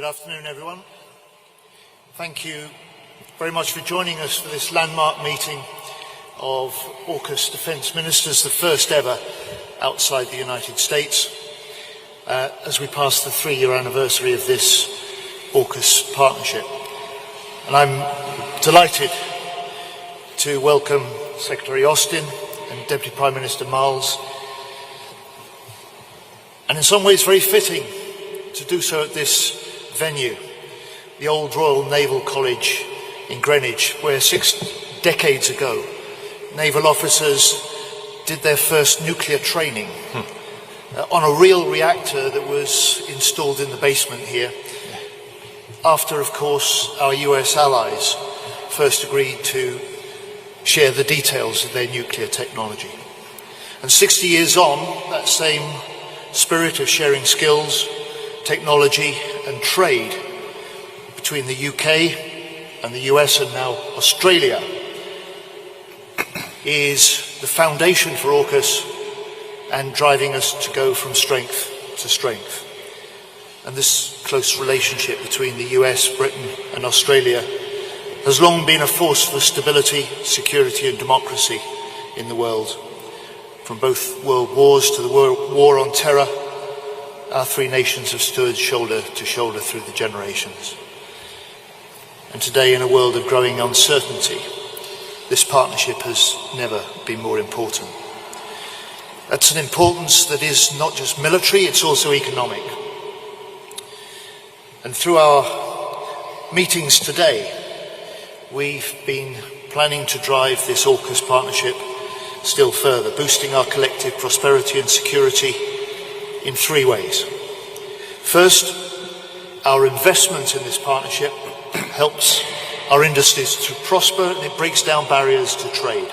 Good afternoon, everyone. Thank you very much for joining us for this landmark meeting of AUKUS Defence Ministers, the first ever outside the United States, as we pass the 3-year anniversary of this AUKUS partnership. And I'm delighted to welcome Secretary Austin and Deputy Prime Minister Marles, and in some ways very fitting to do so at this venue, the old Royal Naval College in Greenwich, where 6 decades ago naval officers did their first nuclear training on a real reactor that was installed in the basement here, after, of course, our US allies first agreed to share the details of their nuclear technology. And 60 years on, that same spirit of sharing skills, technology and trade between the UK and the US and now Australia is the foundation for AUKUS and driving us to go from strength to strength. And this close relationship between the US, Britain and Australia has long been a force for stability, security and democracy in the world. From both world wars to the war on terror, our 3 nations have stood shoulder to shoulder through the generations. And today, in a world of growing uncertainty, this partnership has never been more important. That's an importance that is not just military, it's also economic. And through our meetings today, we've been planning to drive this AUKUS partnership still further, boosting our collective prosperity and security in 3 ways. First, our investment in this partnership helps our industries to prosper and it breaks down barriers to trade.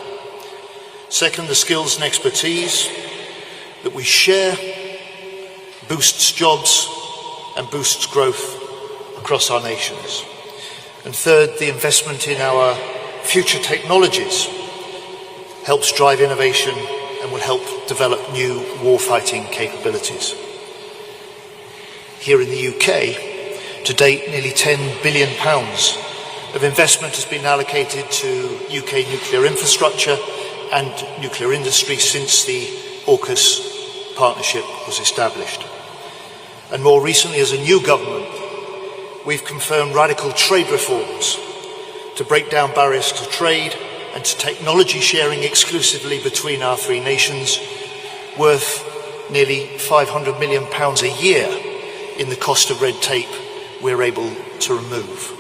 Second, the skills and expertise that we share boosts jobs and boosts growth across our nations. And third, the investment in our future technologies helps drive innovation and will help develop new warfighting capabilities. Here in the UK, to date, nearly £10 billion of investment has been allocated to UK nuclear infrastructure and nuclear industry since the AUKUS partnership was established. And more recently, as a new government, we've confirmed radical trade reforms to break down barriers to trade and to technology sharing exclusively between our 3 nations, worth nearly £500 million a year in the cost of red tape we're able to remove.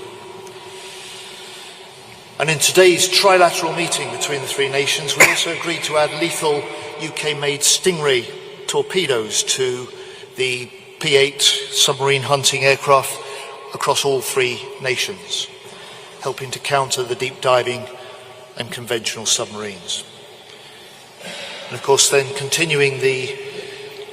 And in today's trilateral meeting between the 3 nations, we also agreed to add lethal UK-made Stingray torpedoes to the P-8 submarine hunting aircraft across all 3 nations, helping to counter the deep diving and conventional submarines. And of course then continuing the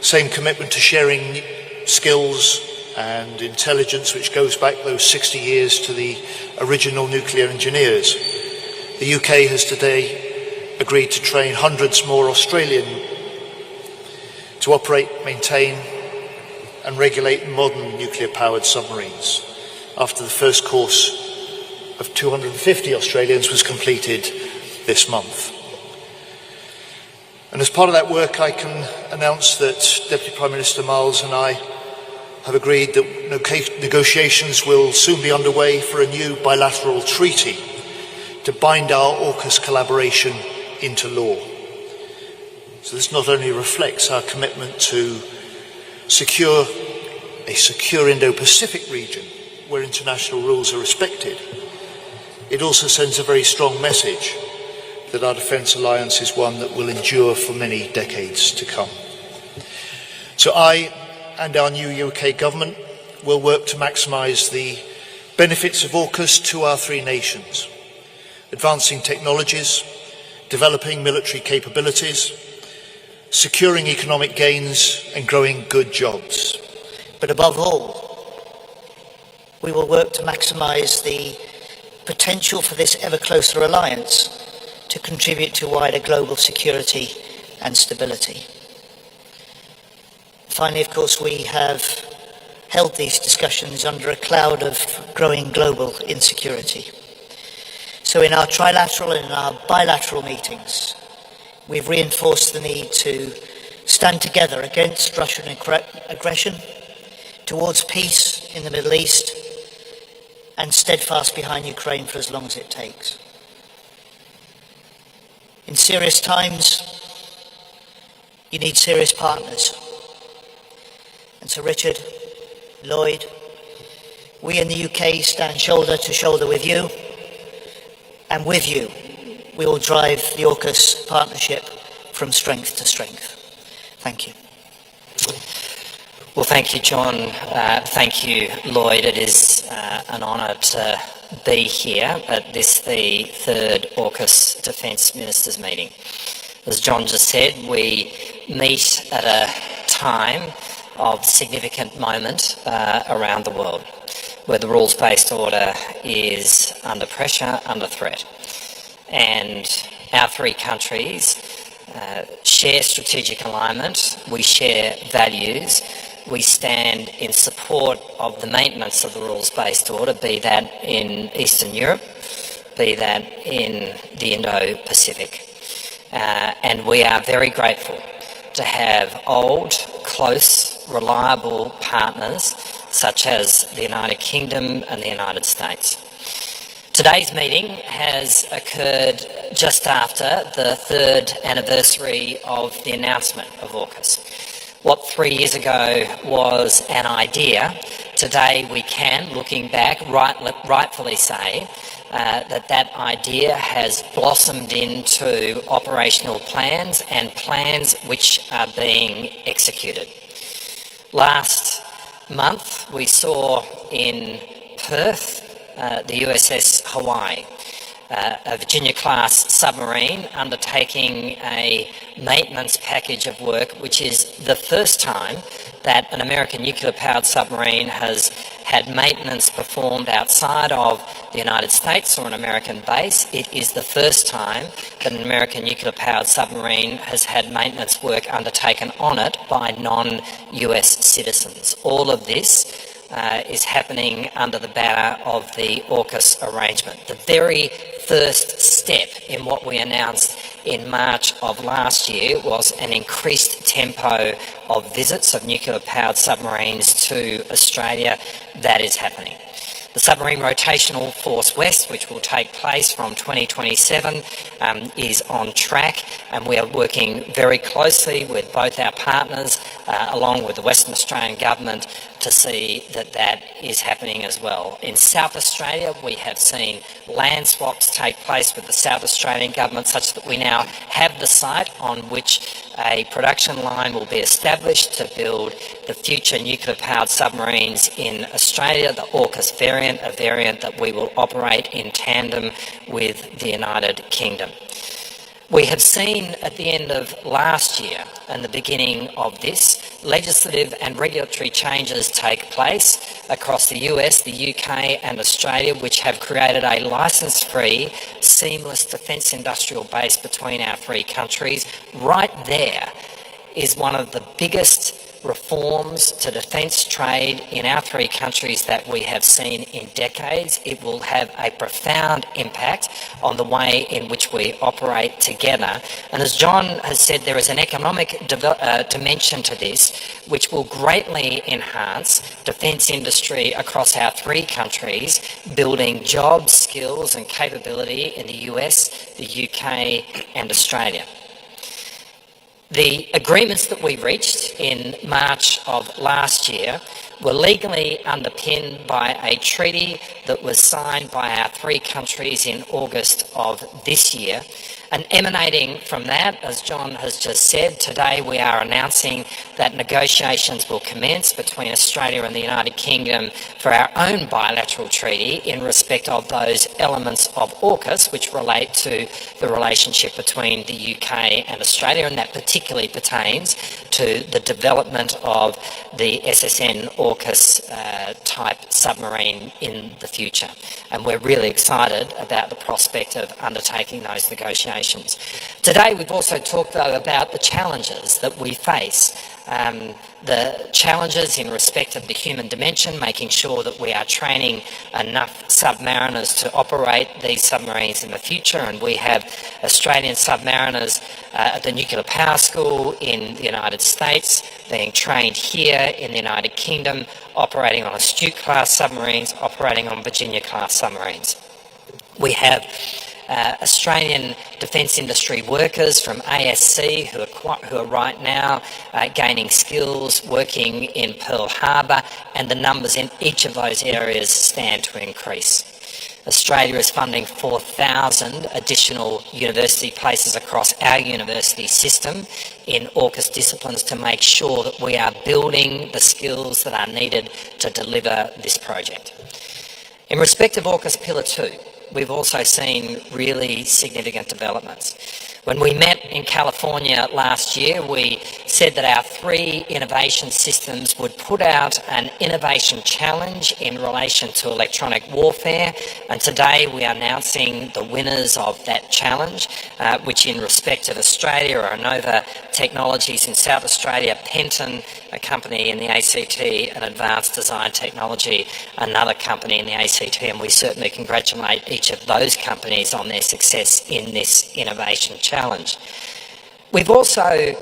same commitment to sharing skills and intelligence which goes back those 60 years to the original nuclear engineers. The UK has today agreed to train hundreds more Australian to operate, maintain and regulate modern nuclear-powered submarines, after the first course of 250 Australians was completed this month. And as part of that work, I can announce that Deputy Prime Minister Marles and I have agreed that negotiations will soon be underway for a new bilateral treaty to bind our AUKUS collaboration into law. So this not only reflects our commitment to secure a secure Indo-Pacific region where international rules are respected, it also sends a very strong message that our defence alliance is one that will endure for many decades to come. So I and our new UK government will work to maximise the benefits of AUKUS to our 3 nations, advancing technologies, developing military capabilities, securing economic gains and growing good jobs. But above all, we will work to maximise the potential for this ever closer alliance to contribute to wider global security and stability. Finally, of course, we have held these discussions under a cloud of growing global insecurity. So in our trilateral and in our bilateral meetings, we've reinforced the need to stand together against Russian aggression, towards peace in the Middle East, and steadfast behind Ukraine for as long as it takes. In serious times, you need serious partners. And so Richard, Lloyd, we in the UK stand shoulder to shoulder with you, and with you we will drive the AUKUS partnership from strength to strength. Thank you. Well, thank you, John. Thank you, Lloyd. It is an honour to be here at this, the third AUKUS Defence Ministers meeting. As John just said, we meet at a time of significant moment around the world, where the rules-based order is under pressure, under threat. And our three countries share strategic alignment, we share values, we stand in support of the maintenance of the rules-based order, be that in Eastern Europe, be that in the Indo-Pacific. And we are very grateful to have old, close, reliable partners such as the United Kingdom and the United States. Today's meeting has occurred just after the third anniversary of the announcement of AUKUS. What 3 years ago was an idea, today we can, looking back, rightfully say that idea has blossomed into operational plans and plans which are being executed. Last month we saw in Perth the USS Hawaii, a Virginia-class submarine undertaking a maintenance package of work, which is the first time that an American nuclear-powered submarine has had maintenance performed outside of the United States or an American base. It is the first time that an American nuclear-powered submarine has had maintenance work undertaken on it by non-US citizens. All of this is happening under the banner of the AUKUS arrangement. The very first step in what we announced in March of last year was an increased tempo of visits of nuclear-powered submarines to Australia. That is happening. The Submarine Rotational Force West, which will take place from 2027, is on track, and we are working very closely with both our partners, along with the Western Australian Government, to see that that is happening as well. In South Australia, we have seen land swaps take place with the South Australian Government, such that we now have the site on which a production line will be established to build the future nuclear-powered submarines in Australia, the AUKUS variant, a variant that we will operate in tandem with the United Kingdom. We have seen at the end of last year and the beginning of this, legislative and regulatory changes take place across the US, the UK and Australia, which have created a licence-free, seamless defence industrial base between our three countries. Right there is one of the biggest reforms to defence trade in our three countries that we have seen in decades. It will have a profound impact on the way in which we operate together. And as John has said, there is an economic dimension to this which will greatly enhance defence industry across our three countries, building jobs, skills and capability in the US, the UK and Australia. The agreements that we reached in March of last year were legally underpinned by a treaty that was signed by our three countries in August of this year. And emanating from that, as John has just said, today we are announcing that negotiations will commence between Australia and the United Kingdom for our own bilateral treaty in respect of those elements of AUKUS which relate to the relationship between the UK and Australia, and that particularly pertains to the development of the SSN AUKUS type submarine in the future. And we're really excited about the prospect of undertaking those negotiations negotiations. Today we've also talked though about the challenges that we face. The challenges in respect of the human dimension, making sure that we are training enough submariners to operate these submarines in the future, and we have Australian submariners at the Nuclear Power School in the United States being trained here in the United Kingdom, operating on Astute-class submarines, operating on Virginia-class submarines. We have Australian defence industry workers from ASC who are right now gaining skills, working in Pearl Harbor, and the numbers in each of those areas stand to increase. Australia is funding 4,000 additional university places across our university system in AUKUS disciplines to make sure that we are building the skills that are needed to deliver this project. In respect of AUKUS Pillar 2, we've also seen really significant developments. When we met in California last year, we said that our 3 innovation systems would put out an innovation challenge in relation to electronic warfare, and today we are announcing the winners of that challenge, which in respect of Australia are Nova Technologies in South Australia, Penton, a company in the ACT, and Advanced Design Technology, another company in the ACT, and we certainly congratulate each of those companies on their success in this innovation challenge. We've also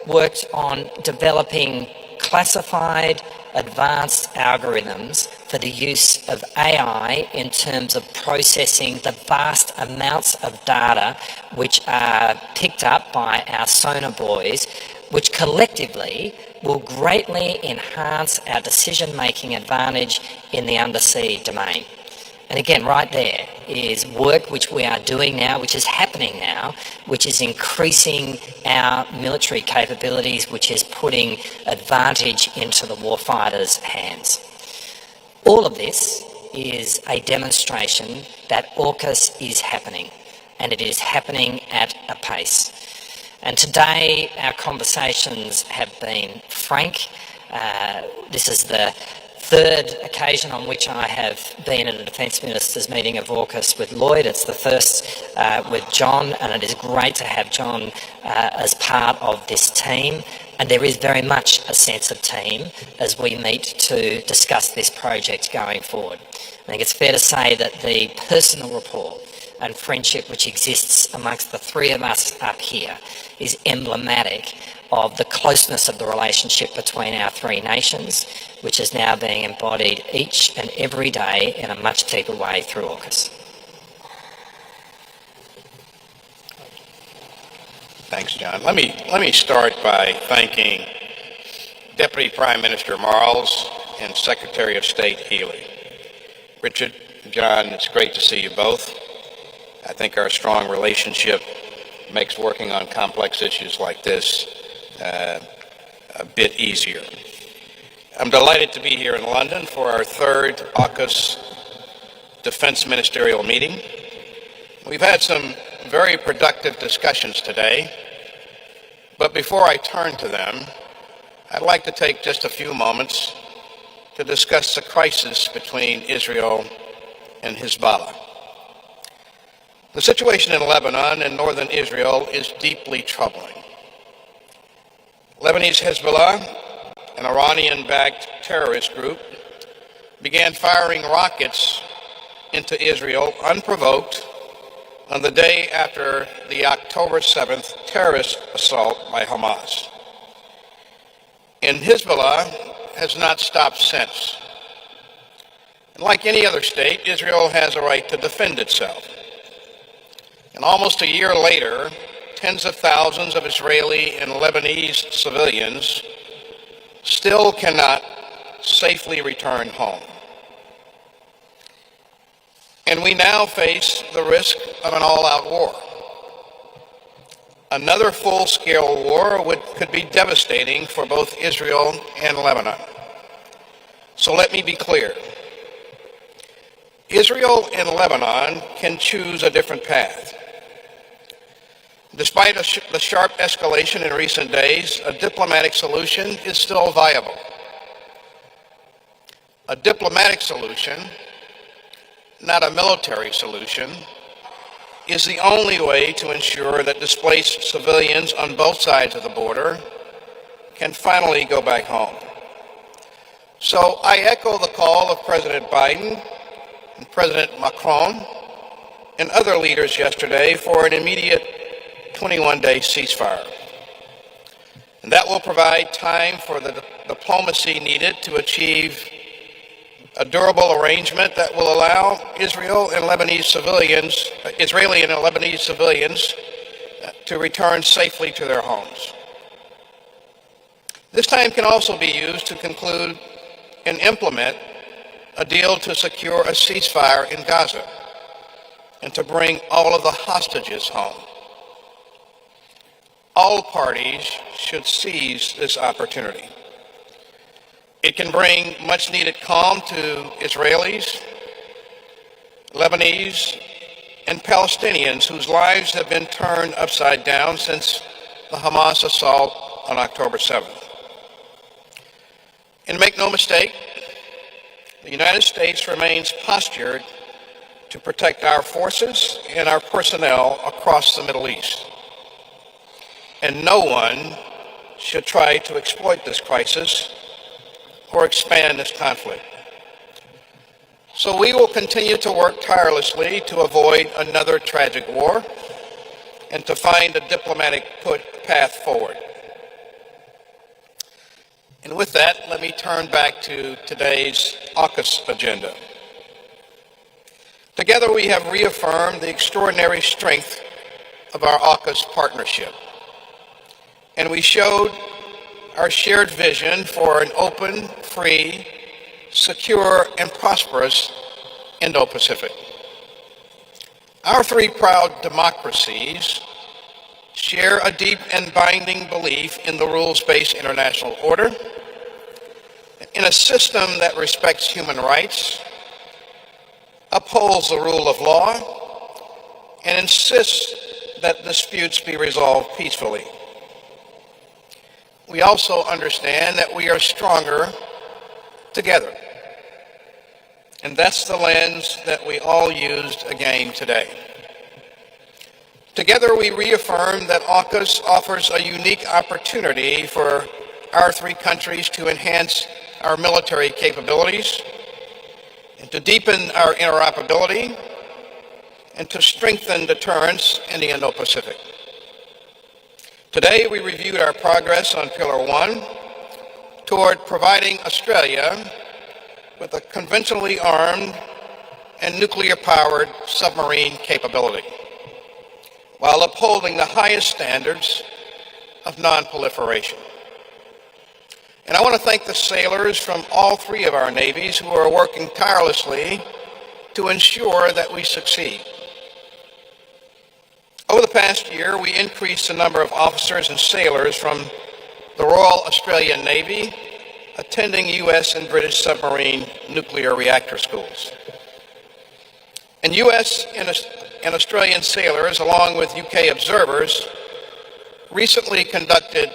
worked on developing classified advanced algorithms for the use of AI in terms of processing the vast amounts of data which are picked up by our sonar buoys, which collectively will greatly enhance our decision-making advantage in the undersea domain. And again, right there is work which we are doing now, which is happening now, which is increasing our military capabilities, which is putting advantage into the warfighter's hands. All of this is a demonstration that AUKUS is happening, and it is happening at a pace. And today our conversations have been frank. This is the 3rd occasion on which I have been at a Defence Ministers meeting of AUKUS with Lloyd. It's the first with John, and it is great to have John as part of this team. And there is very much a sense of team as we meet to discuss this project going forward. I think it's fair to say that the personal rapport and friendship which exists amongst the 3 of us up here is emblematic of the closeness of the relationship between our 3 nations, which is now being embodied each and every day in a much deeper way through AUKUS. Thanks, John. Let me start by thanking Deputy Prime Minister Marles and Secretary of State Healey. Richard, John, it's great to see you both. I think our strong relationship makes working on complex issues like this a bit easier. I'm delighted to be here in London for our 3rd AUKUS Defense Ministerial meeting. We've had some very productive discussions today, but before I turn to them, I'd like to take just a few moments to discuss the crisis between Israel and Hezbollah. The situation in Lebanon and northern Israel is deeply troubling. Lebanese Hezbollah, an Iranian-backed terrorist group, began firing rockets into Israel unprovoked on the day after the October 7th terrorist assault by Hamas. And Hezbollah has not stopped since. And like any other state, Israel has a right to defend itself. And almost a year later, tens of thousands of Israeli and Lebanese civilians still cannot safely return home. And we now face the risk of an all-out war. Another full-scale war could be devastating for both Israel and Lebanon. So let me be clear. Israel and Lebanon can choose a different path. Despite the sharp escalation in recent days, a diplomatic solution is still viable. A diplomatic solution, not a military solution, is the only way to ensure that displaced civilians on both sides of the border can finally go back home. So I echo the call of President Biden and President Macron and other leaders yesterday for an immediate 21-day ceasefire. And that will provide time for the diplomacy needed to achieve a durable arrangement that will allow Israeli and Lebanese civilians to return safely to their homes. This time can also be used to conclude and implement a deal to secure a ceasefire in Gaza and to bring all of the hostages home. All parties should seize this opportunity. It can bring much needed calm to Israelis, Lebanese, and Palestinians whose lives have been turned upside down since the Hamas assault on October 7th. And make no mistake, the United States remains postured to protect our forces and our personnel across the Middle East. And no one should try to exploit this crisis or expand this conflict. So we will continue to work tirelessly to avoid another tragic war and to find a diplomatic path forward. And with that, let me turn back to today's AUKUS agenda. Together we have reaffirmed the extraordinary strength of our AUKUS partnership. And we showed our shared vision for an open, free, secure, and prosperous Indo-Pacific. Our three proud democracies share a deep and binding belief in the rules-based international order, in a system that respects human rights, upholds the rule of law, and insists that disputes be resolved peacefully. We also understand that we are stronger together. And that's the lens that we all used again today. Together we reaffirm that AUKUS offers a unique opportunity for our three countries to enhance our military capabilities and to deepen our interoperability and to strengthen deterrence in the Indo-Pacific. Today we reviewed our progress on Pillar 1 toward providing Australia with a conventionally armed and nuclear-powered submarine capability, while upholding the highest standards of non-proliferation. And I want to thank the sailors from all three of our navies who are working tirelessly to ensure that we succeed. Over the past year, we increased the number of officers and sailors from the Royal Australian Navy attending U.S. and British submarine nuclear reactor schools. And U.S. and Australian sailors, along with UK observers, recently conducted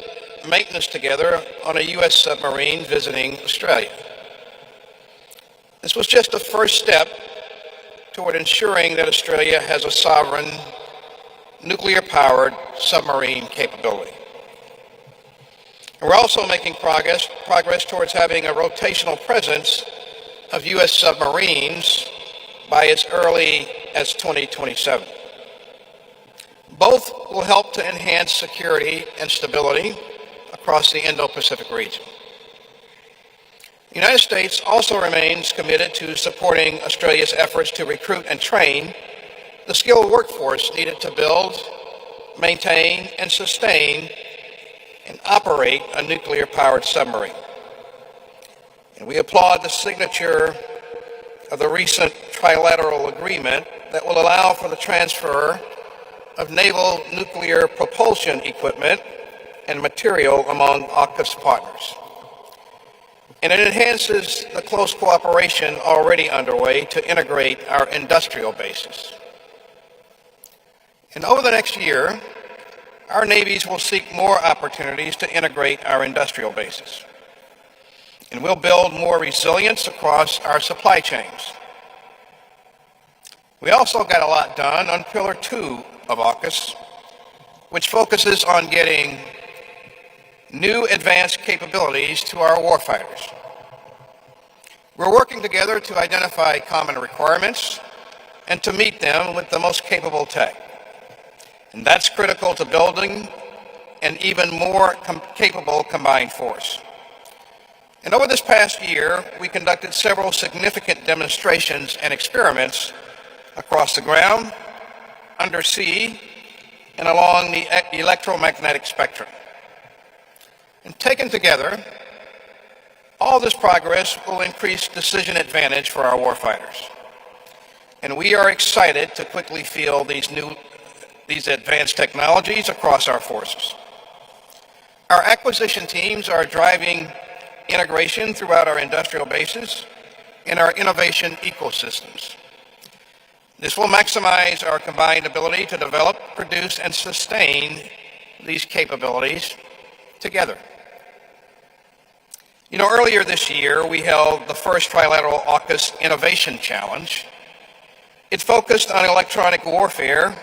maintenance together on a U.S. submarine visiting Australia. This was just the first step toward ensuring that Australia has a sovereign, nuclear-powered submarine capability. And we're also making progress towards having a rotational presence of U.S. submarines by as early as 2027. Both will help to enhance security and stability across the Indo-Pacific region. The United States also remains committed to supporting Australia's efforts to recruit and train the skilled workforce needed to build, maintain, and sustain and operate a nuclear-powered submarine. And we applaud the signature of the recent trilateral agreement that will allow for the transfer of naval nuclear propulsion equipment and material among AUKUS partners. And it enhances the close cooperation already underway to integrate our industrial bases. And over the next year, our navies will seek more opportunities to integrate our industrial bases. And we'll build more resilience across our supply chains. We also got a lot done on Pillar 2 of AUKUS, which focuses on getting new advanced capabilities to our warfighters. We're working together to identify common requirements and to meet them with the most capable tech. And that's critical to building an even more capable combined force. And over this past year, we conducted several significant demonstrations and experiments across the ground, undersea, and along the electromagnetic spectrum. And taken together, all this progress will increase decision advantage for our warfighters. And we are excited to quickly field these advanced technologies across our forces. Our acquisition teams are driving integration throughout our industrial bases and our innovation ecosystems. This will maximize our combined ability to develop, produce, and sustain these capabilities together. You know, earlier this year, we held the first trilateral AUKUS Innovation Challenge. It focused on electronic warfare,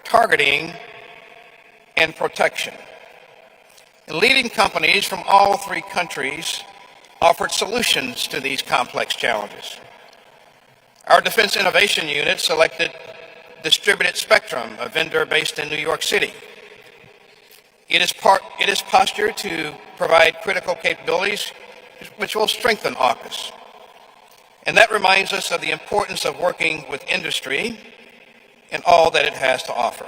targeting, and protection. And leading companies from all three countries offered solutions to these complex challenges. Our Defense Innovation Unit selected Distributed Spectrum, a vendor based in New York City. It is postured to provide critical capabilities which will strengthen AUKUS. And that reminds us of the importance of working with industry and all that it has to offer.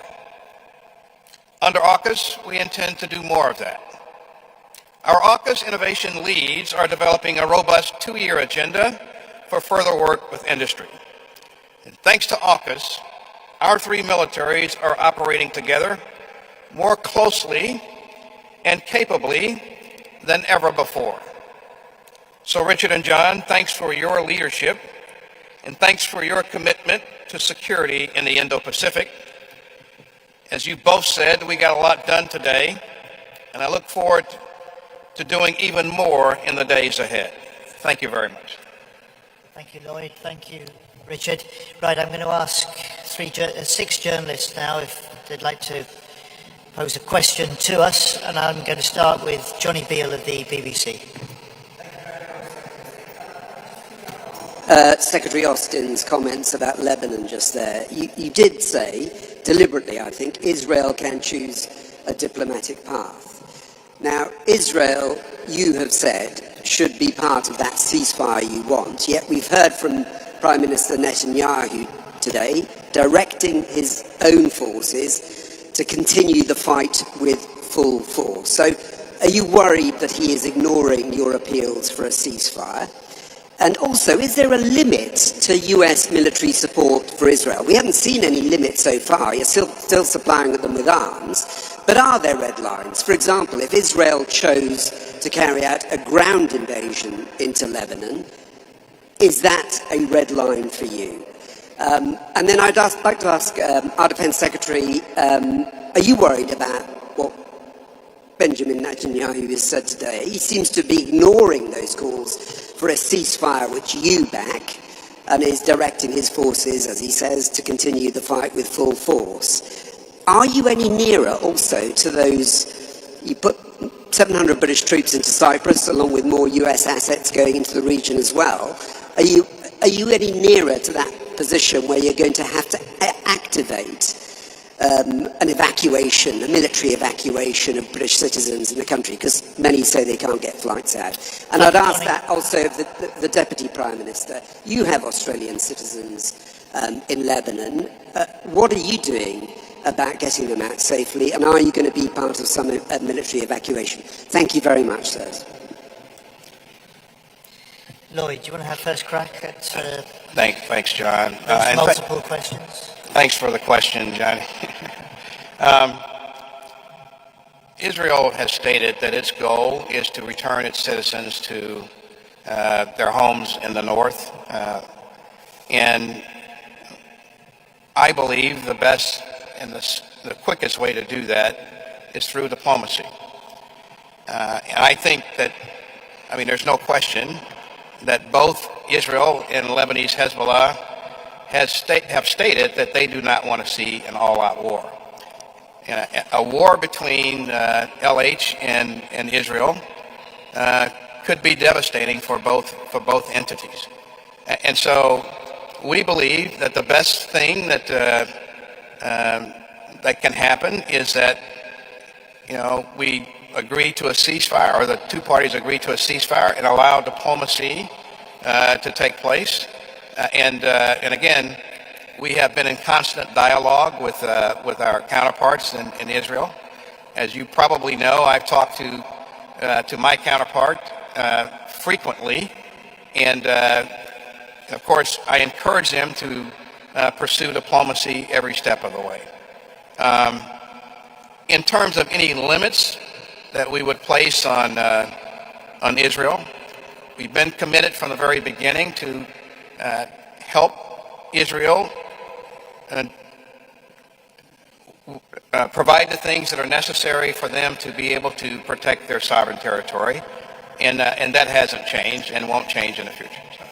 Under AUKUS, we intend to do more of that. Our AUKUS innovation leads are developing a robust 2-year agenda for further work with industry. And thanks to AUKUS, our three militaries are operating together more closely and capably than ever before. So Richard and John, thanks for your leadership and thanks for your commitment to security in the Indo-Pacific. As you both said, we got a lot done today, and I look forward to doing even more in the days ahead. Thank you very much. Thank you, Lloyd. Thank you, Richard. Right, I'm going to ask 6 journalists now if they'd like to pose a question to us, and I'm going to start with Johnny Beale of the BBC. Secretary Austin's comments about Lebanon just there. You did say, deliberately I think, Israel can choose a diplomatic path. Now, Israel, you have said, should be part of that ceasefire you want, yet we've heard from Prime Minister Netanyahu today directing his own forces to continue the fight with full force. So are you worried that he is ignoring your appeals for a ceasefire? And also, is there a limit to US military support for Israel? We haven't seen any limit so far. You're still supplying them with arms. But are there red lines? For example, if Israel chose to carry out a ground invasion into Lebanon, is that a red line for you? And then I'd like to ask our Defence Secretary, are you worried about what Benjamin Netanyahu has said today? He seems to be ignoring those calls for a ceasefire which you back, and is directing his forces, as he says, to continue the fight with full force. Are you any nearer also to those, you put 700 British troops into Cyprus along with more US assets going into the region as well. Are you any nearer to that position where you're going to have to activate an evacuation, a military evacuation of British citizens in the country, because many say they can't get flights out? And I'd ask that also of the Deputy Prime Minister. You have Australian citizens in Lebanon. What are you doing about getting them out safely, and are you going to be part of some military evacuation? Thank you very much, sirs. Lloyd, do you want to have first crack at Thanks, John. multiple questions? Thanks for the question, John. Israel has stated that its goal is to return its citizens to their homes in the north. And I believe the best and the quickest way to do that is through diplomacy. And I think that, there's no question that both Israel and Lebanese Hezbollah have stated that they do not want to see an all-out war. A war between LH and Israel could be devastating for both entities. And so we believe that the best thing that that can happen is that, we agree to a ceasefire, or the two parties agree to a ceasefire and allow diplomacy to take place. And again, we have been in constant dialogue with our counterparts in Israel. As you probably know, I've talked to my counterpart frequently, and of course, I encourage them to pursue diplomacy every step of the way. In terms of any limits that we would place on Israel, we've been committed from the very beginning to help Israel and provide the things that are necessary for them to be able to protect their sovereign territory, and that hasn't changed and won't change in the future. So.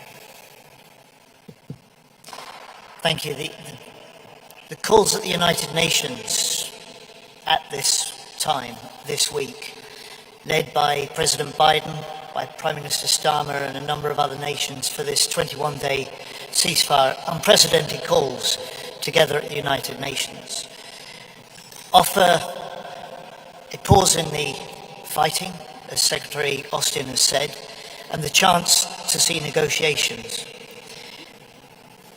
Thank you. The calls at the United Nations at this time, this week, led by President Biden, by Prime Minister Starmer and a number of other nations for this 21-day ceasefire, unprecedented calls together at the United Nations, offer a pause in the fighting, as Secretary Austin has said, and the chance to see negotiations.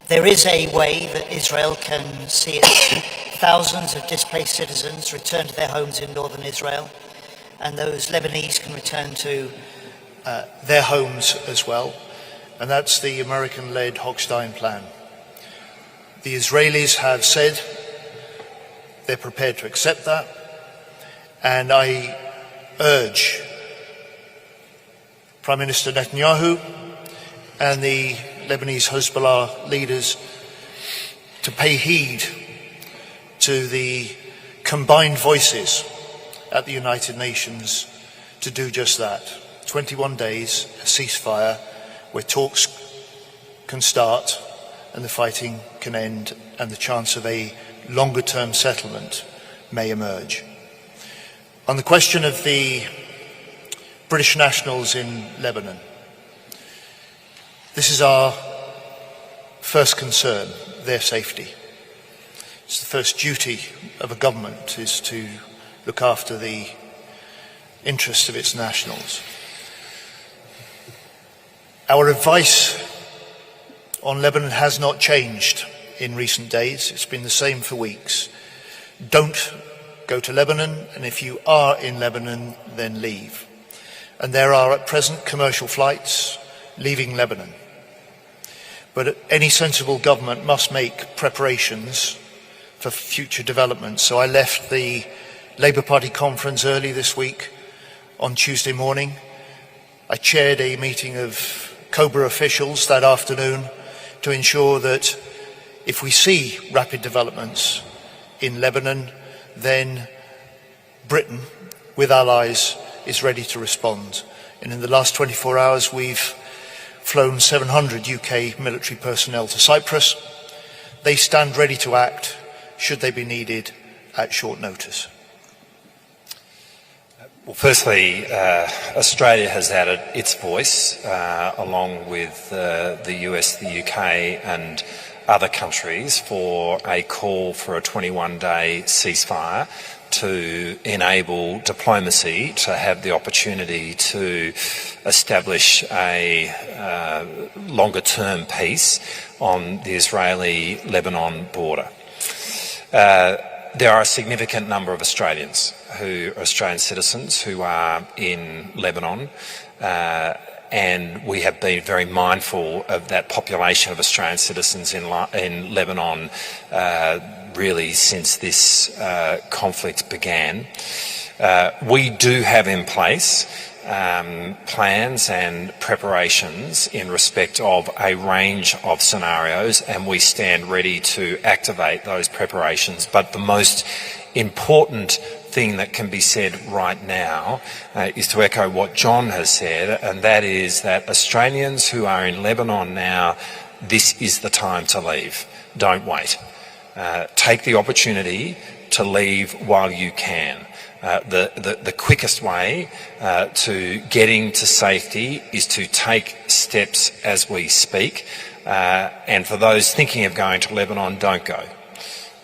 There is a way that Israel can see its thousands of displaced citizens return to their homes in northern Israel, and those Lebanese can return to their homes as well, and that's the American-led Hochstein Plan. The Israelis have said they're prepared to accept that, and I urge Prime Minister Netanyahu and the Lebanese Hezbollah leaders to pay heed to the combined voices at the United Nations to do just that. 21 days, a ceasefire where talks can start and the fighting can end and the chance of a longer-term settlement may emerge. On the question of the British nationals in Lebanon, this is our first concern, their safety. It's the first duty of a government, is to look after the interests of its nationals. Our advice on Lebanon has not changed in recent days. It's been the same for weeks. Don't go to Lebanon, and if you are in Lebanon, then leave. And there are at present commercial flights leaving Lebanon. But any sensible government must make preparations for future developments. So I left the Labour Party conference early this week on Tuesday morning. I chaired a meeting of COBRA officials that afternoon to ensure that if we see rapid developments in Lebanon, then Britain, with allies, is ready to respond. And in the last 24 hours, we've flown 700 UK military personnel to Cyprus. They stand ready to act should they be needed at short notice. Well, firstly, Australia has added its voice, along with the US, the UK and other countries, for a call for a 21-day ceasefire to enable diplomacy to have the opportunity to establish a longer-term peace on the Israeli-Lebanon border. There are a significant number of Australian citizens who are in Lebanon, and we have been very mindful of that population of Australian citizens in Lebanon really since this conflict began. We do have in place plans and preparations in respect of a range of scenarios, and we stand ready to activate those preparations. But the most important thing that can be said right now is to echo what John has said, and that is that Australians who are in Lebanon now this is the time to leave. Don't wait. Take the opportunity to leave while you can. The quickest way to getting to safety is to take steps as we speak. And for those thinking of going to Lebanon, don't go.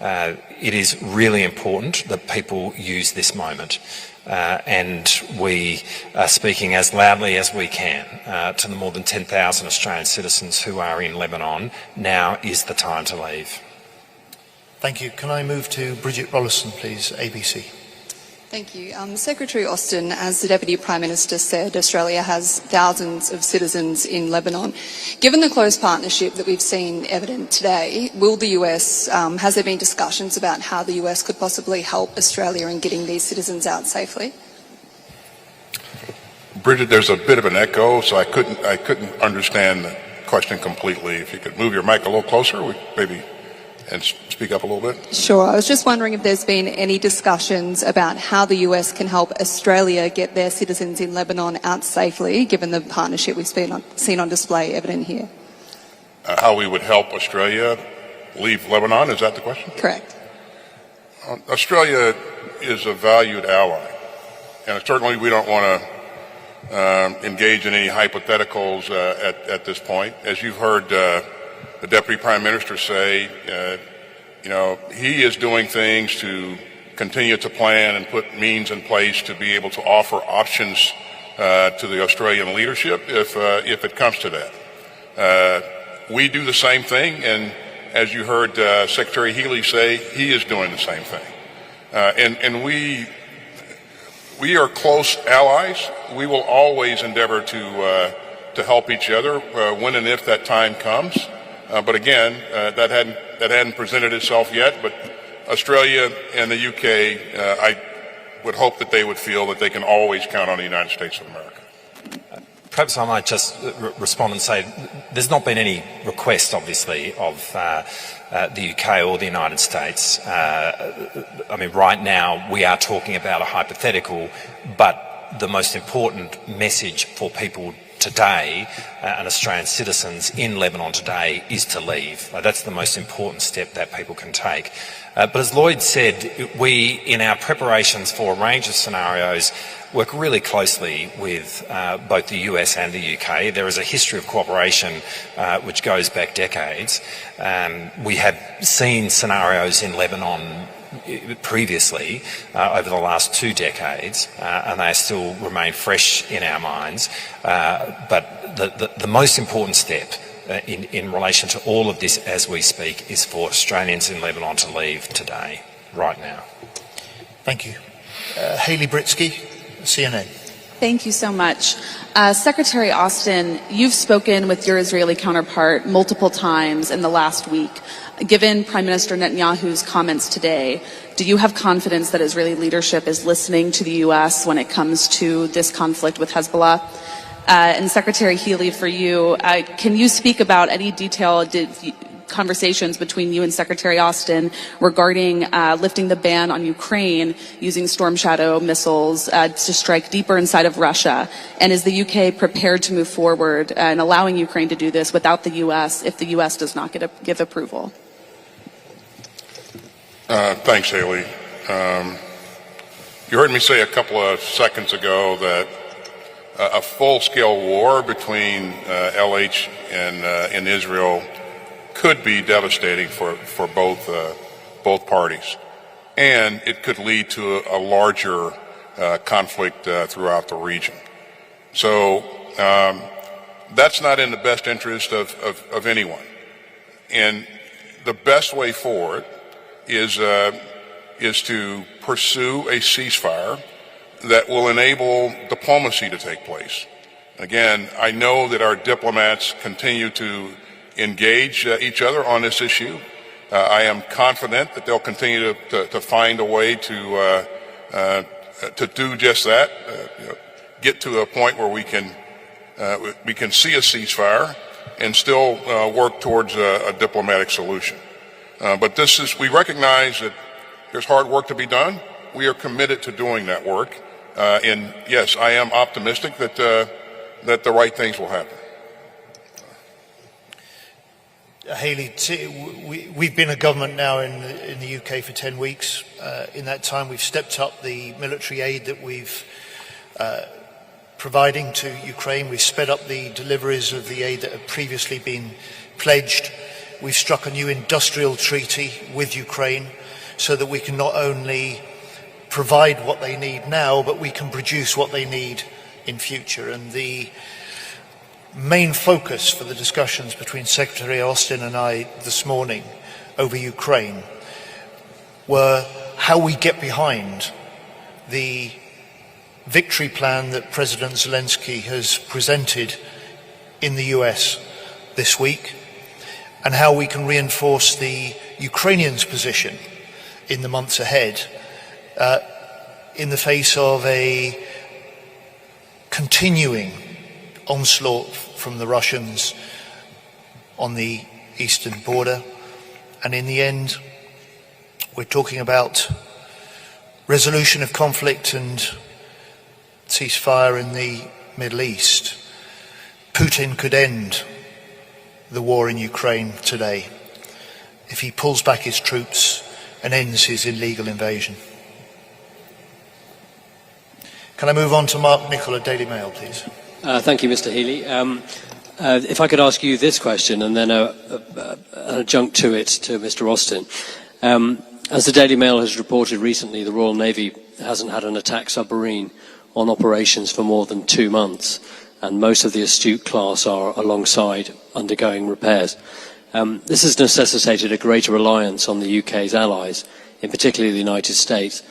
It is really important that people use this moment. And we are speaking as loudly as we can to the more than 10,000 Australian citizens who are in Lebanon. Now is the time to leave. Thank you. Can I move to Bridget Rollison, please, ABC? Thank you. Secretary Austin, as the Deputy Prime Minister said, Australia has thousands of citizens in Lebanon. Given the close partnership that we've seen evident today, will the US, has there been discussions about how the US could possibly help Australia in getting these citizens out safely? Bridget, there's a bit of an echo, so I couldn't understand the question completely. If you could move your mic a little closer, maybe, and speak up a little bit. Sure. I was just wondering if there's been any discussions about how the US can help Australia get their citizens in Lebanon out safely, given the partnership we've seen on display evident here. How we would help Australia leave Lebanon, is that the question? Correct. Australia is a valued ally, and certainly we don't want to engage in any hypotheticals at this point. As you've heard the Deputy Prime Minister say, he is doing things to continue to plan and put means in place to be able to offer options to the Australian leadership if it comes to that. We do the same thing, and as you heard Secretary Healey say, he is doing the same thing. And we are close allies. We will always endeavor to help each other when and if that time comes. But again, that hadn't presented itself yet. But Australia and the UK, I would hope that they would feel that they can always count on the United States of America. Perhaps I might just respond and say there's not been any request, obviously, of the UK or the United States. Right now we are talking about a hypothetical, but the most important message for people today and Australian citizens in Lebanon today is to leave. That's the most important step that people can take. But as Lloyd said, we, in our preparations for a range of scenarios, work really closely with both the US and the UK. There is a history of cooperation which goes back decades. We have seen scenarios in Lebanon previously over the last 2 decades, and they still remain fresh in our minds. But the most important step in relation to all of this as we speak is for Australians in Lebanon to leave today, right now. Thank you. Healey Britsky, CNN. Thank you so much. Secretary Austin, you've spoken with your Israeli counterpart multiple times in the last week. Given Prime Minister Netanyahu's comments today, do you have confidence that Israeli leadership is listening to the U.S. when it comes to this conflict with Hezbollah? And Secretary Healey, for you, can you speak about any detailed conversations between you and Secretary Austin regarding lifting the ban on Ukraine using Storm Shadow missiles to strike deeper inside of Russia? And is the UK prepared to move forward and allowing Ukraine to do this without the US if the US does not give approval? Thanks, Healey. You heard me say a couple of seconds ago that a full-scale war between LH and Israel could be devastating for both parties, and it could lead to a larger conflict throughout the region. So that's not in the best interest of anyone. And the best way forward is to pursue a ceasefire that will enable diplomacy to take place. Again, I know that our diplomats continue to engage each other on this issue. I am confident that they'll continue to find a way to do just that, get to a point where we can see a ceasefire and still work towards a diplomatic solution. But we recognize that there's hard work to be done. We are committed to doing that work. And yes, I am optimistic that the right things will happen. Healey, we've been a government now in the UK for 10 weeks. In that time, we've stepped up the military aid that we've providing to Ukraine. We've sped up the deliveries of the aid that had previously been pledged. We've struck a new industrial treaty with Ukraine so that we can not only provide what they need now, but we can produce what they need in future. And the main focus for the discussions between Secretary Austin and I this morning over Ukraine were how we get behind the victory plan that President Zelensky has presented in the US this week, and how we can reinforce the Ukrainians' position in the months ahead in the face of a continuing onslaught from the Russians on the eastern border. And in the end, we're talking about resolution of conflict and ceasefire in the Middle East. Putin could end the war in Ukraine today if he pulls back his troops and ends his illegal invasion. Can I move on to Mark Nichol at Daily Mail, please? Thank you, Mr. Healey. If I could ask you this question and then an adjunct to it to Mr. Austin. As the Daily Mail has reported recently, the Royal Navy hasn't had an attack submarine on operations for more than 2 months, and most of the Astute class are alongside undergoing repairs. This has necessitated a greater reliance on the UK's allies, in particular the United States.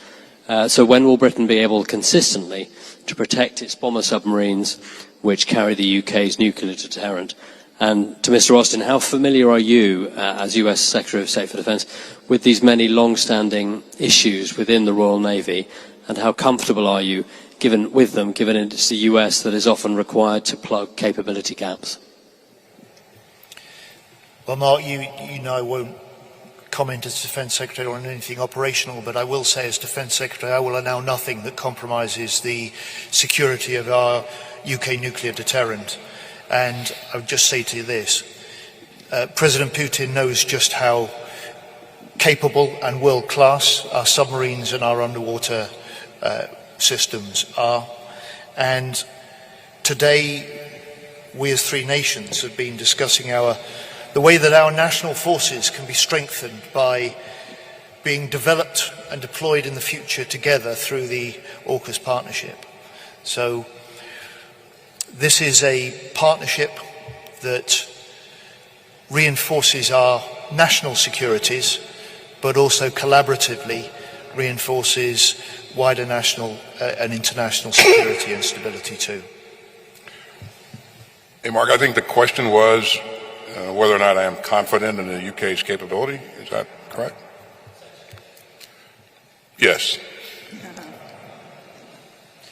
So when will Britain be able consistently to protect its bomber submarines which carry the UK's nuclear deterrent? And to Mr. Austin, how familiar are you, as US Secretary of State for Defence, with these many long-standing issues within the Royal Navy, and how comfortable are you given it's the US that is often required to plug capability gaps? Well, Mark, you know I won't comment as Defence Secretary on anything operational, but I will say as Defence Secretary I will allow nothing that compromises the security of our UK nuclear deterrent. And I would just say to you this, President Putin knows just how capable and world-class our submarines and our underwater systems are. And today, we as three nations have been discussing the way that our national forces can be strengthened by being developed and deployed in the future together through the AUKUS partnership. So this is a partnership that reinforces our national securities, but also collaboratively reinforces wider national and international security and stability too. Hey, Mark, I think the question was whether or not I am confident in the UK's capability. Is that correct? Yes.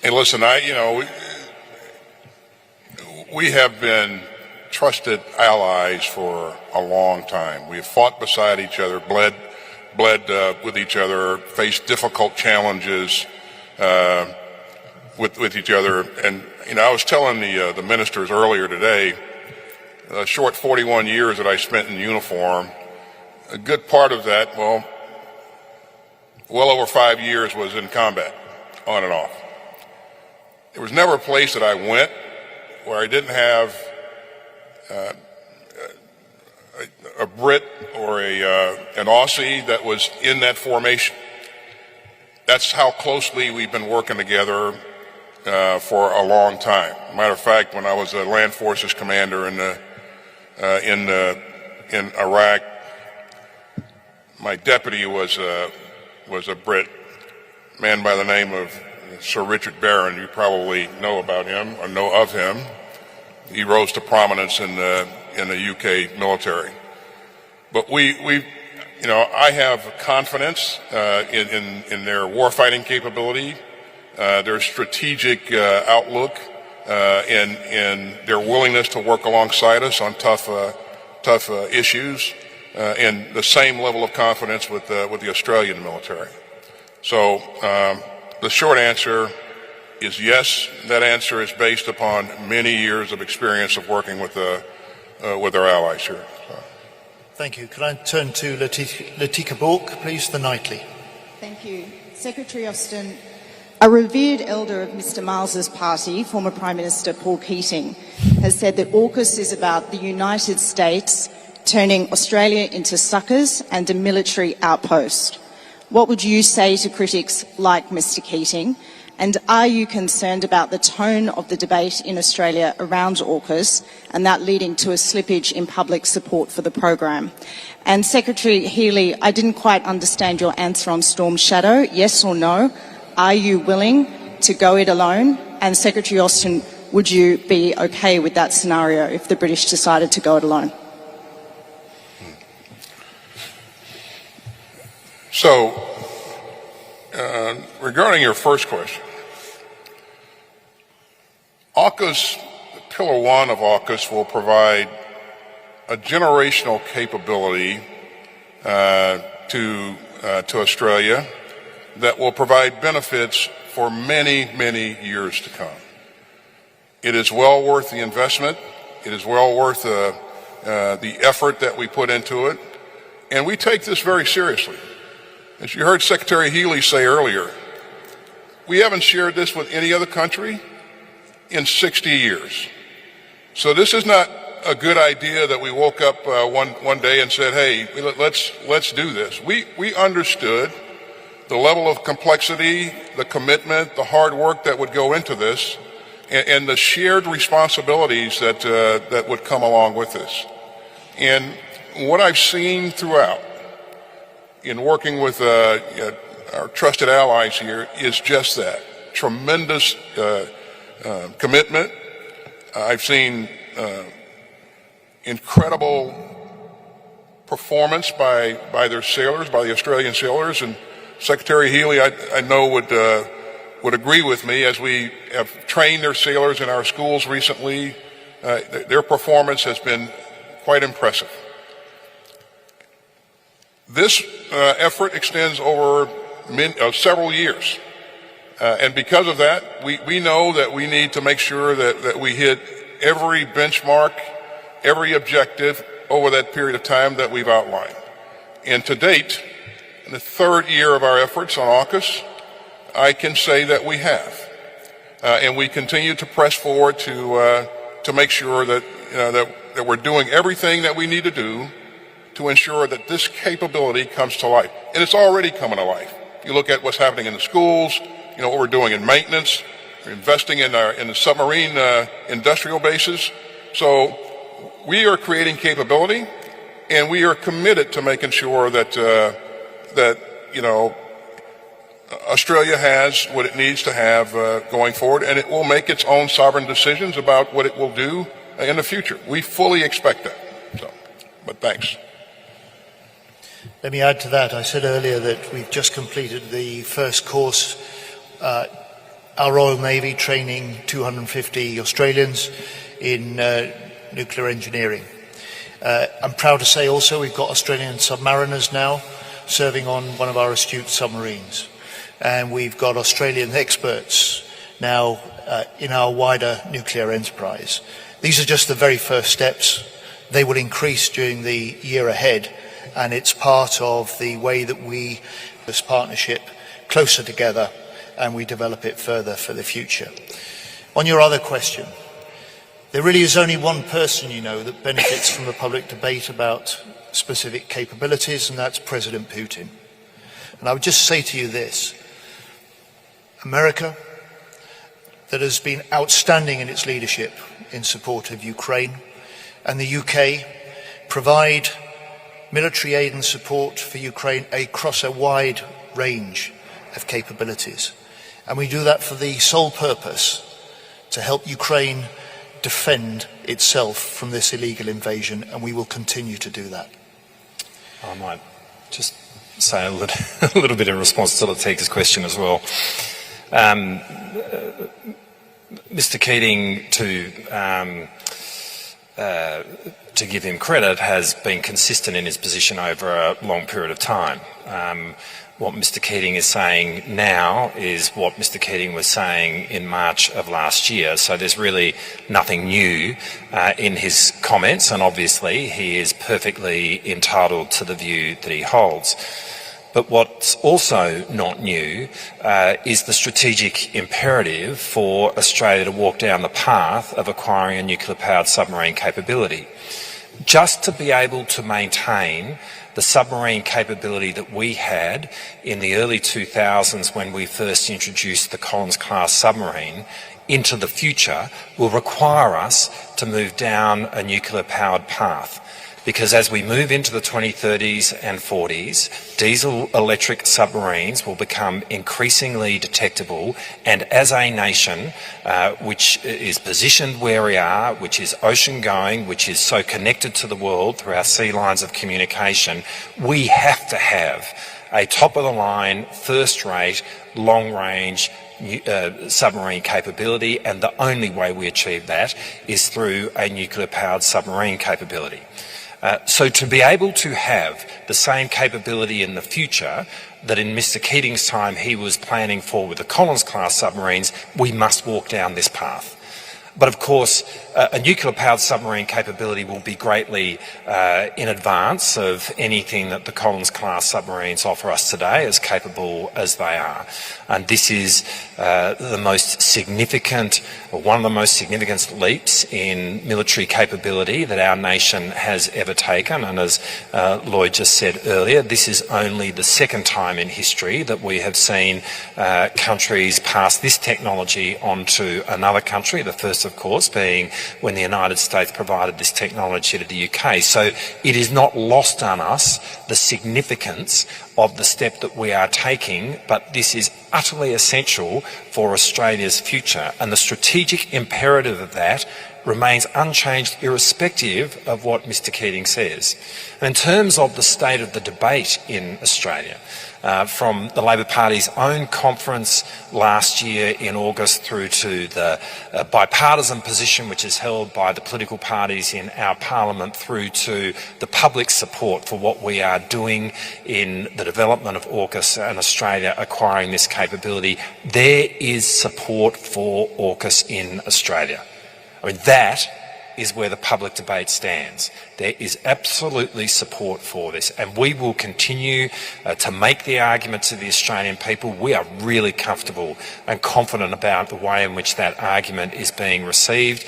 And listen, we have been trusted allies for a long time. We have fought beside each other, bled with each other, faced difficult challenges with each other. And I was telling the ministers earlier today, the short 41 years that I spent in uniform, a good part of that, well over 5 years was in combat, on and off. There was never a place that I went where I didn't have a Brit or an Aussie that was in that formation. That's how closely we've been working together for a long time. Matter of fact, when I was a land forces commander in Iraq, my deputy was a Brit, a man by the name of Sir Richard Barron. You probably know about him or know of him. He rose to prominence in the UK military. But I have confidence in their warfighting capability, their strategic outlook, and their willingness to work alongside us on tough issues, and the same level of confidence with the Australian military. So the short answer is yes. That answer is based upon many years of experience of working with our allies here. So. Thank you. Can I turn to Latika Bork, please, the Knightley? Thank you. Secretary Austin, a revered elder of Mr Marles's party, former Prime Minister Paul Keating, has said that AUKUS is about the United States turning Australia into suckers and a military outpost. What would you say to critics like Mr Keating? And are you concerned about the tone of the debate in Australia around AUKUS and that leading to a slippage in public support for the program? And Secretary Healey, I didn't quite understand your answer on Storm Shadow. Yes or no? Are you willing to go it alone? And Secretary Austin, would you be okay with that scenario if the British decided to go it alone? So, regarding your first question, AUKUS, Pillar 1 of AUKUS will provide a generational capability to Australia that will provide benefits for many, many years to come. It is well worth the investment. It is well worth the effort that we put into it. And we take this very seriously. As you heard Secretary Healey say earlier, we haven't shared this with any other country in 60 years. So this is not a good idea that we woke up one day and said, hey, let's do this. We understood the level of complexity, the commitment, the hard work that would go into this, and the shared responsibilities that would come along with this. And what I've seen throughout in working with our trusted allies here is just that, tremendous commitment. I've seen incredible performance by their sailors, by the Australian sailors, and Secretary Healey, I know would agree with me. As we have trained their sailors in our schools recently, their performance has been quite impressive. This effort extends over several years. And because of that, we know that we need to make sure that we hit every benchmark, every objective over that period of time that we've outlined. And to date, in the third year of our efforts on AUKUS, I can say that we have. And we continue to press forward to make sure that, that we're doing everything that we need to do to ensure that this capability comes to life. And it's already coming to life. You look at what's happening in the schools, what we're doing in maintenance, we're investing in the submarine industrial bases. So we are creating capability, and we are committed to making sure that Australia has what it needs to have going forward, and it will make its own sovereign decisions about what it will do in the future. We fully expect that. But thanks. Let me add to that. I said earlier that we've just completed the first course, our Royal Navy training 250 Australians in nuclear engineering. I'm proud to say also we've got Australian submariners now serving on one of our astute submarines. And we've got Australian experts now in our wider nuclear enterprise. These are just the very first steps. They will increase during the year ahead, and it's part of the way that we, this partnership, closer together, and we develop it further for the future. On your other question, there really is only one person, that benefits from the public debate about specific capabilities, and that's President Putin. And I would just say to you this: America, that has been outstanding in its leadership in support of Ukraine, and the UK provide military aid and support for Ukraine across a wide range of capabilities. And we do that for the sole purpose to help Ukraine defend itself from this illegal invasion, and we will continue to do that. I might just say a little bit in response to Latika's question as well. Mr. Keating, to to give him credit, has been consistent in his position over a long period of time. What Mr Keating is saying now is what Mr Keating was saying in March of last year, so there's really nothing new in his comments, and obviously he is perfectly entitled to the view that he holds. But what's also not new is the strategic imperative for Australia to walk down the path of acquiring a nuclear-powered submarine capability. Just to be able to maintain the submarine capability that we had in the early 2000s when we first introduced the Collins-class submarine into the future will require us to move down a nuclear-powered path. Because as we move into the 2030s and 40s, diesel-electric submarines will become increasingly detectable, and as a nation which is positioned where we are, which is ocean-going, which is so connected to the world through our sea lines of communication, we have to have a top-of-the-line, first-rate, long-range submarine capability, and the only way we achieve that is through a nuclear-powered submarine capability. So to be able to have the same capability in the future that in Mr Keating's time he was planning for with the Collins-class submarines, we must walk down this path. But of course, a nuclear-powered submarine capability will be greatly in advance of anything that the Collins-class submarines offer us today, as capable as they are. And this is the most significant, or one of the most significant leaps in military capability that our nation has ever taken. And as Lloyd just said earlier, this is only the second time in history that we have seen countries pass this technology on to another country, the first of course being when the United States provided this technology to the UK. So it is not lost on us the significance of the step that we are taking, but this is utterly essential for Australia's future, and the strategic imperative of that remains unchanged irrespective of what Mr Keating says. And in terms of the state of the debate in Australia, from the Labor Party's own conference last year in August through to the bipartisan position which is held by the political parties in our parliament, through to the public support for what we are doing in the development of AUKUS and Australia acquiring this capability, there is support for AUKUS in Australia. I mean, that is where the public debate stands. There is absolutely support for this, and we will continue to make the argument to the Australian people. We are really comfortable and confident about the way in which that argument is being received.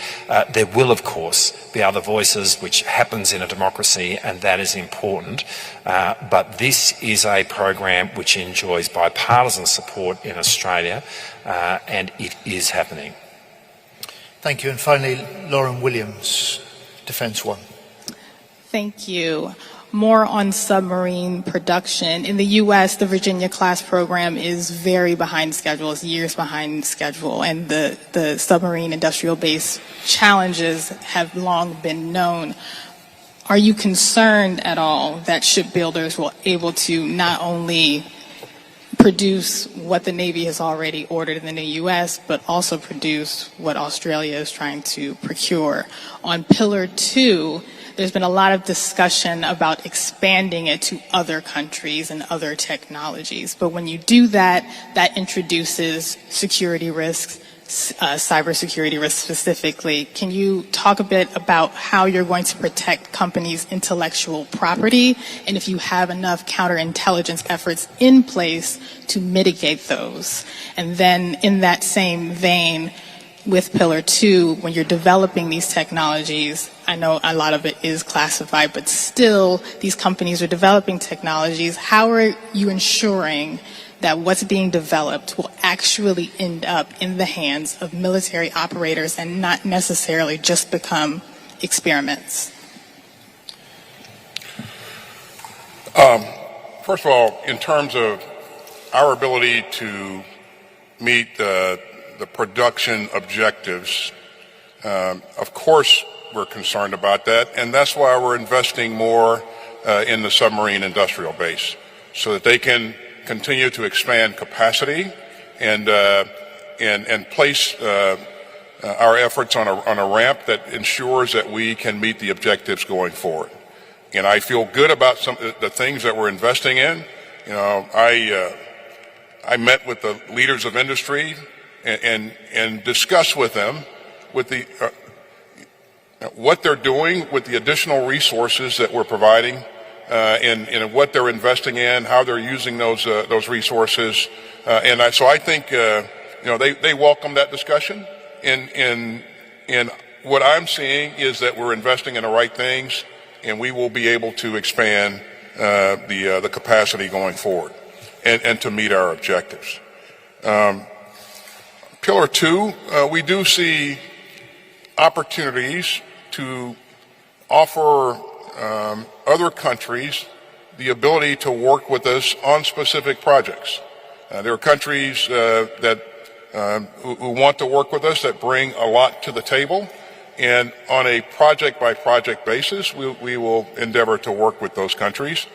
There will, of course, be other voices, which happens in a democracy, and that is important. But this is a program which enjoys bipartisan support in Australia, and it is happening. Thank you. And finally, Lauren Williams, Defense One. Thank you. More on submarine production. In the U.S., the Virginia-class program is very behind schedule, it's years behind schedule, and the submarine industrial base challenges have long been known. Are you concerned at all that shipbuilders will able to not only produce what the Navy has already ordered in the U.S., but also produce what Australia is trying to procure? On Pillar 2, there's been a lot of discussion about expanding it to other countries and other technologies. But when you do that, that introduces security risks, cybersecurity risks specifically. Can you talk a bit about how you're going to protect companies' intellectual property, and if you have enough counterintelligence efforts in place to mitigate those? And then in that same vein, with Pillar 2, when you're developing these technologies, I know a lot of it is classified, but still these companies are developing technologies. How are you ensuring that what's being developed will actually end up in the hands of military operators and not necessarily just become experiments? First of all, in terms of our ability to meet the production objectives, of course we're concerned about that, and that's why we're investing more in the submarine industrial base, so that they can continue to expand capacity and place our efforts on a ramp that ensures that we can meet the objectives going forward. And I feel good about some of the things that we're investing in. You know, I met with the leaders of industry and discussed with them with the what they're doing with the additional resources that we're providing, and what they're investing in, how they're using those resources, so I think they welcome that discussion. And what I'm seeing is that we're investing in the right things, and we will be able to expand the capacity going forward, and to meet our objectives. Pillar 2, we do see opportunities to offer other countries the ability to work with us on specific projects. There are countries who want to work with us that bring a lot to the table, and on a project-by-project basis, we will endeavor to work with those countries,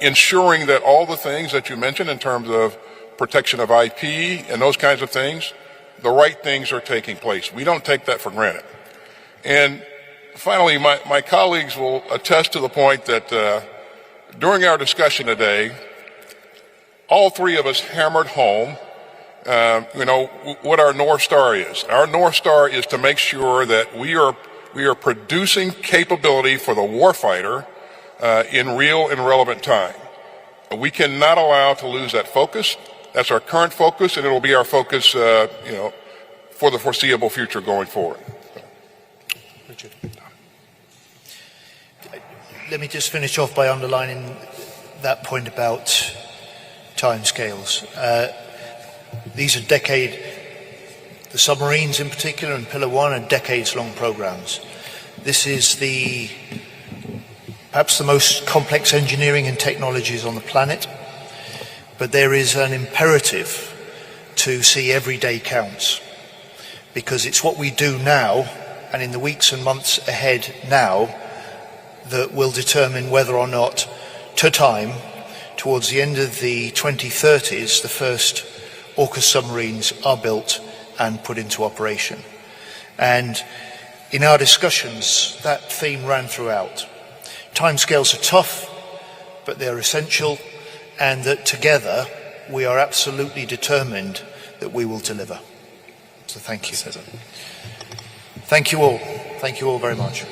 ensuring that all the things that you mentioned in terms of protection of IP and those kinds of things, the right things are taking place. We don't take that for granted. And finally, my colleagues will attest to the point that during our discussion today, all three of us hammered home what our North Star is. Our North Star is to make sure that we are producing capability for the warfighter in real and relevant time. We cannot allow to lose that focus. That's our current focus, and it will be our focus, for the foreseeable future going forward. Richard. Let me just finish off by underlining that point about timescales. These are the submarines in particular and Pillar 1 are decades-long programs. This is perhaps the most complex engineering and technologies on the planet, but there is an imperative to see every day counts, because it's what we do now and in the weeks and months ahead now that will determine whether or not, to time, towards the end of the 2030s, the first AUKUS submarines are built and put into operation. And in our discussions, that theme ran throughout. Timescales are tough, but they're essential, and that together we are absolutely determined that we will deliver. So thank you. Thank you all. Thank you all very much.